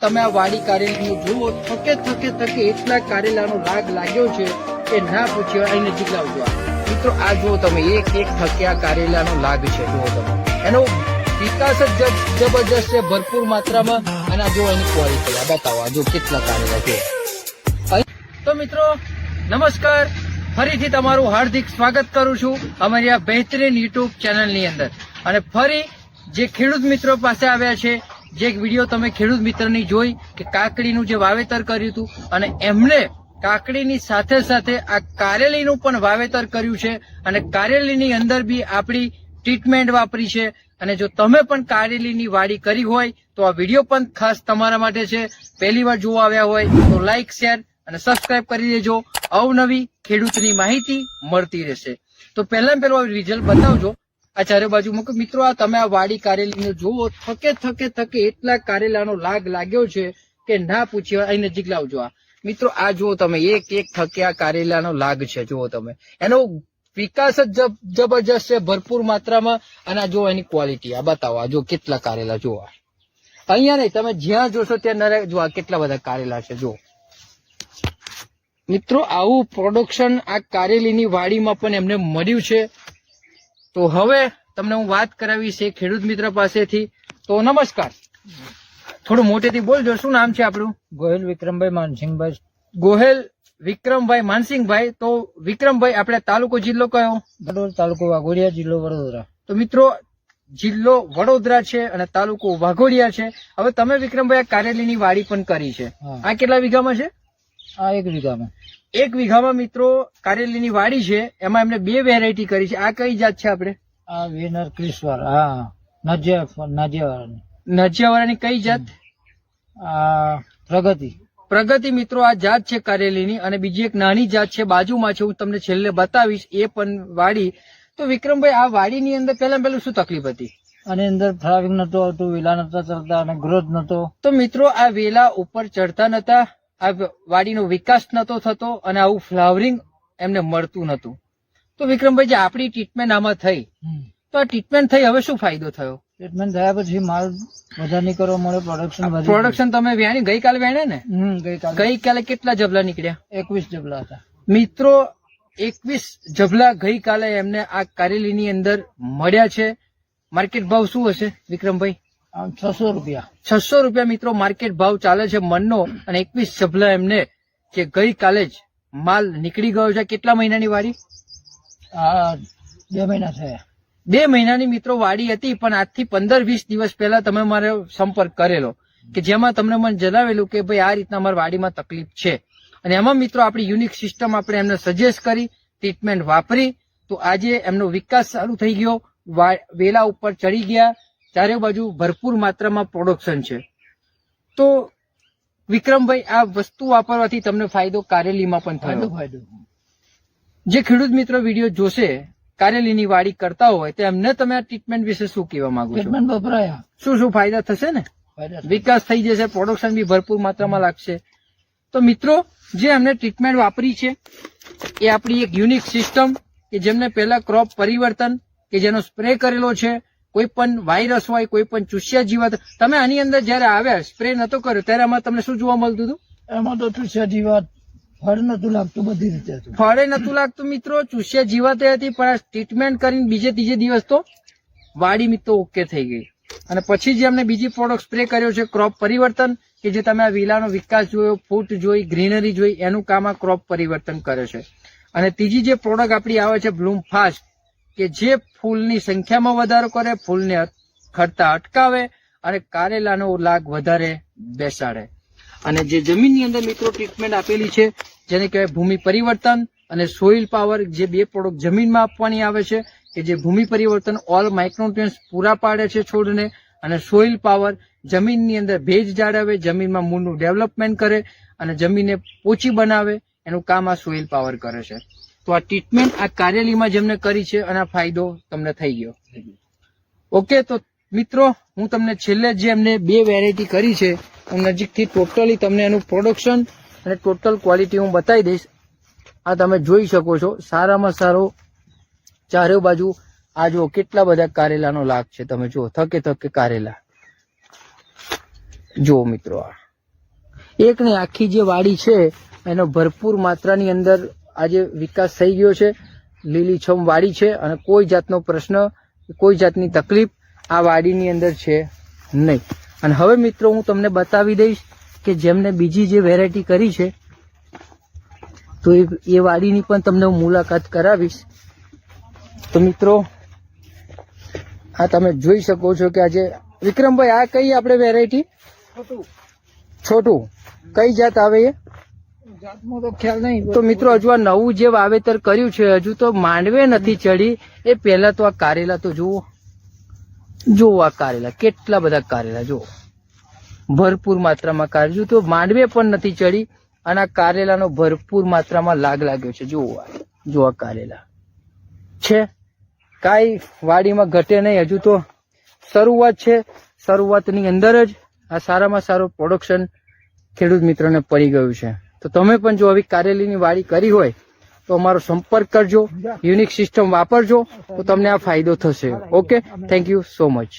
તમે આ વાડી કારેલીનું જુઓ, થકે થકે થકે એટલા કારેલાનો લાગ લાગ્યો છે કે ના પૂછ્યો. અહીં નજીક લાવજો. મિત્રો આ જુઓ તમે, એક એક થકે આ કારેલાનો લાગ છે. જુઓ તમે, એનો વિકાસ જ જબરજસ્ત છે, ભરપૂર માત્રામાં. અને આ જુઓ એની ક્વોલિટી, આ બતાવો, આ જો કેટલા કારેલા છે. તો મિત્રો નમસ્કાર, ફરીથી તમારું હાર્દિક સ્વાગત કરું છું અમારી આ બહેતરીન યુટ્યુબ ચેનલની અંદર. અને ફરી જે ખેડૂત મિત્રો પાસે આવ્યા છે, જે એક વિડીયો તમે ખેડૂત મિત્રની જોઈ કે કાકડીનું જે વાવેતર કર્યું હતું, અને એમને કાકડીની સાથે સાથે આ કારેલીનું પણ વાવેતર કર્યું છે. અને કારેલીની અંદર બી આપણી ટ્રીટમેન્ટ વાપરી છે. અને જો તમે પણ કારેલીની વાડી કરી હોય તો આ વિડીયો પણ ખાસ તમારા માટે છે. પહેલી વાર જોવા આવ્યા હોય તો લાઈક, શેર અને સબસ્ક્રાઇબ કરી દેજો. અવનવી ખેડૂતની માહિતી મળતી રહેશે. તો પહેલું રિઝલ્ટ બતાવજો. આ ચારે બાજુ મિત્રો, આ તમે આ વાડી કારેલીને જુઓ, થકે થકે થકે એટલા કારેલાનો લાગ લાગ્યો છે કે ના પૂછ્યો. અહીં નજીક લાવજો. આ મિત્રો આ જુઓ તમે, એક એક થકે આ કારેલાનો લાગ છે. જુઓ તમે, એનો વિકાસ જ જબરજસ્ત છે, ભરપૂર માત્રામાં. અને આ જુઓ એની ક્વોલિટી, આ બતાવો, આ જો કેટલા કારેલા. જુઓ અહીંયા નહીં, તમે જ્યાં જોશો ત્યાં જો કેટલા બધા કારેલા છે. જુઓ મિત્રો, આવું પ્રોડક્શન આ કારેલીની વાડીમાં પણ એમને મળ્યું છે. તો હવે તમને હું વાત કરાવીશ એ ખેડૂત મિત્ર પાસેથી. તો નમસ્કાર, થોડું મોટેથી બોલજો. શું નામ છે આપણું? ગોહિલ વિક્રમભાઈ માનસિંહભાઈ. ગોહિલ વિક્રમભાઈ માનસિંહભાઈ. તો વિક્રમભાઈ, આપણે તાલુકો જિલ્લો કયો? વડોદરા તાલુકો વાઘોડિયા, જિલ્લો વડોદરા. તો મિત્રો, જિલ્લો વડોદરા છે અને તાલુકો વાઘોડિયા છે. હવે તમે વિક્રમભાઈ આ કારેલીની વાડી પણ કરી છે. આ કેટલા વીઘામાં છે? આ 1 વીઘામાં. 1 વીઘામાં મિત્રો કારેલીની વાડી છે. એમાં એમને 2 વેરાયટી કરી છે. આ કઈ જાત છે આપણે? આ વિનર ક્રિસ્વાર. હા, નાજિયાવાળાની. નાજિયાવાળાની કઈ જાત? આ પ્રગતિ. પ્રગતિ મિત્રો આ જાત છે કારેલીની. અને બીજી એક નાની જાત છે બાજુમાં છે, હું તમને છેલ્લે બતાવીશ, એ પણ વાડી. તો વિક્રમભાઈ, આ વાડીની અંદર પહેલું શું તકલીફ હતી? આની અંદર ફ્લાવરિંગ નતો આવતું, વેલા નતા ચડતા અને ગ્રોથ નતો. તો મિત્રો, આ વેલા ઉપર ચડતા નતા, આ વાડીનો વિકાસ નતો થતો, અને આવું ફ્લાવરિંગ એમને મળતું નતું. તો વિક્રમભાઈ, જે આપણી ટ્રીટમેન્ટ આમાં થઈ, તો આ ટ્રીટમેન્ટ થઈ, હવે શું ફાયદો થયો? ટ્રીટમેન્ટ થયા પછી માલ વધારે નીકળવા મળે, પ્રોડક્શન તમે વેણી ગઈકાલે વેણે ને? ગઈકાલે કેટલા જબલા નીકળ્યા? 21 જબલા હતા મિત્રો. 21 જબલા ગઈકાલે એમને આ કારેલીની અંદર મળ્યા છે. માર્કેટ ભાવ શું હશે વિક્રમભાઈ? 600 રૂપિયા. 600 રૂપિયા મિત્રો માર્કેટ ભાવ ચાલે છે મનનો. અને 21 જબલા એમને જે ગઈકાલે જ માલ નીકળી ગયો છે. કેટલા મહિનાની વાડી? 2 મહિના થયા. 2 મહિનાની મિત્રો વાડી હતી. પણ આજથી 15-20 દિવસ પહેલા તમે મારો સંપર્ક કરેલો, કે જેમાં તમને મને જણાવેલું કે ભાઈ આ રીતના અમારી વાડીમાં તકલીફ છે. અને એમાં મિત્રો આપણી યુનિક સિસ્ટમ આપણે એમને સજેસ્ટ કરી, ટ્રીટમેન્ટ વાપરી. તો આજે એમનો વિકાસ ચાલુ થઈ ગયો, વેલા ઉપર ચડી ગયા, ચારે બાજુ ભરપૂર માત્રામાં પ્રોડક્શન છે. તો વિક્રમભાઈ, આ વસ્તુ વાપરવાથી તમને ફાયદો કારેલીમાં પણ થયો. જે ખેડૂત મિત્રો વિડીયો જોશે, કારેલીની વાડી કરતા હોય, તો એમને તમે આ ટ્રીટમેન્ટ વિશે શું કહેવા માંગો છો? ટ્રીટમેન્ટ વપરાયા, શું ફાયદા થશે ને? વિકાસ થઈ જશે, પ્રોડક્શન બી ભરપૂર માત્રામાં લાગશે. તો મિત્રો, જે એમને ટ્રીટમેન્ટ વાપરી છે એ આપણી એક યુનિક સિસ્ટમ, કે જેમને પહેલા ક્રોપ પરિવર્તન, કે જેનો સ્પ્રે કરેલો છે. કોઈ પણ વાયરસ હોય, કોઈ પણ ચૂસ્યા જીવાત. તમે આની અંદર જયારે આવ્યા, સ્પ્રે નતો કર્યો, ત્યારે આમાં તમને શું જોવા મળતું હતું? એમાં તો ચૂસ્યા જીવાત, ફળ નતું લાગતું, બધી રીતે હતું. ફળે નતું લાગતું મિત્રો, ચૂસ્યા જીવાતે હતી. પણ આ ટ્રીટમેન્ટ કરીને બીજે ત્રીજે દિવસ તો વાડી મિત્રો ઓકે થઈ ગઈ. અને પછી જે અમને બીજી પ્રોડક્ટ સ્પ્રે કર્યો છે ક્રોપ પરિવર્તન, કે જે તમે આ વેલાનો વિકાસ જોયો, ફૂટ જોઈ, ગ્રીનરી જોઈ, એનું કામ આ ક્રોપ પરિવર્તન કરે છે. અને ત્રીજી જે પ્રોડક્ટ આપણી આવે છે બ્લૂમ ફાસ્ટ, કે જે ફૂલની સંખ્યામાં વધારો કરે, ફૂલને ખરતા અટકાવે અને કારેલાનો લાગ વધારે બેસાડે. અને જે જમીનની અંદર મિત્રો ટ્રીટમેન્ટ આપેલી છે, જેને કહેવાય ભૂમિ પરિવર્તન અને સોઇલ પાવર, જે 2 પ્રોડક્ટ જમીનમાં આપવાની આવે છે, કે જે ભૂમિ પરિવર્તન ઓલ માઇક્રોન્યુટ્રિયન્ટ્સ પૂરા પાડે છે છોડને, અને સોઇલ પાવર જમીનની અંદર ભેજ જાળવે, જમીનમાં મૂળનું ડેવલપમેન્ટ કરે અને જમીનને પોચી બનાવે. એનું કામ આ સોઇલ પાવર કરે છે. તો આ ટ્રીટમેન્ટ આ કારેલીમાં જેમને કરી છે, અને આ ફાયદો તમને થઈ ગયો. ઓકે, તો મિત્રો, હું તમને છેલ્લે જે એમને 2 વેરાયટી કરી છે, હું નજીકથી ટોટલી તમને એનું પ્રોડક્શન અને ટોટલ ક્વોલિટી હું બતાવી દઈશ. આ તમે જોઈ શકો છો, સારામાં સારો ચારે બાજુ આ જો કેટલા બધા કારેલાનો લાગ છે. તમે જુઓ, થકે થકે કારેલા. જુઓ મિત્રો, આ એક ને આખી જે વાડી છે એનો ભરપૂર માત્રાની અંદર આજે વિકાસ થઈ ગયો છે. લીલીછમ વાડી છે અને કોઈ જાતનો પ્રશ્ન, કોઈ જાતની તકલીફ આ વાડીની અંદર છે નહીં. અને હવે મિત્રો હું તમને બતાવી દઈશ કે જેમને બીજી જે વેરાયટી કરી છે તો એ વાડીની પણ તમને હું મુલાકાત કરાવીશ. તો મિત્રો આ તમે જોઈ શકો છો કે આજે વિક્રમભાઈ આ કઈ આપણે વેરાયટી? છોટું કઈ જાત આવે એ? જાતમાં તો ખ્યાલ નહીં. તો મિત્રો હજુ આ નવું જે વાવેતર કર્યું છે હજુ તો માંડવે નથી ચડી. એ પહેલા તો આ કારેલા તો જુઓ, આ કારેલા કેટલા બધા કારેલા જુઓ, ભરપૂર માત્રામાં કારેલા. હજુ તો માંડવે પણ નથી ચડી અને આ કારેલાનો ભરપૂર માત્રામાં લાગ લાગ્યો છે. જુઓ આ કારેલા છે, કાંઈ વાડીમાં ઘટે નહીં. હજુ તો શરૂઆત છે. શરૂઆતની અંદર જ આ સારામાં સારું પ્રોડક્શન ખેડૂત મિત્રોને પડી ગયું છે. તો તમે પણ જો આવી કારેલીની વાડી કરી હોય તો અમારો સંપર્ક કરજો, યુનિક સિસ્ટમ વાપરજો તો તમને આ ફાયદો થશે. Okay, thank you so much.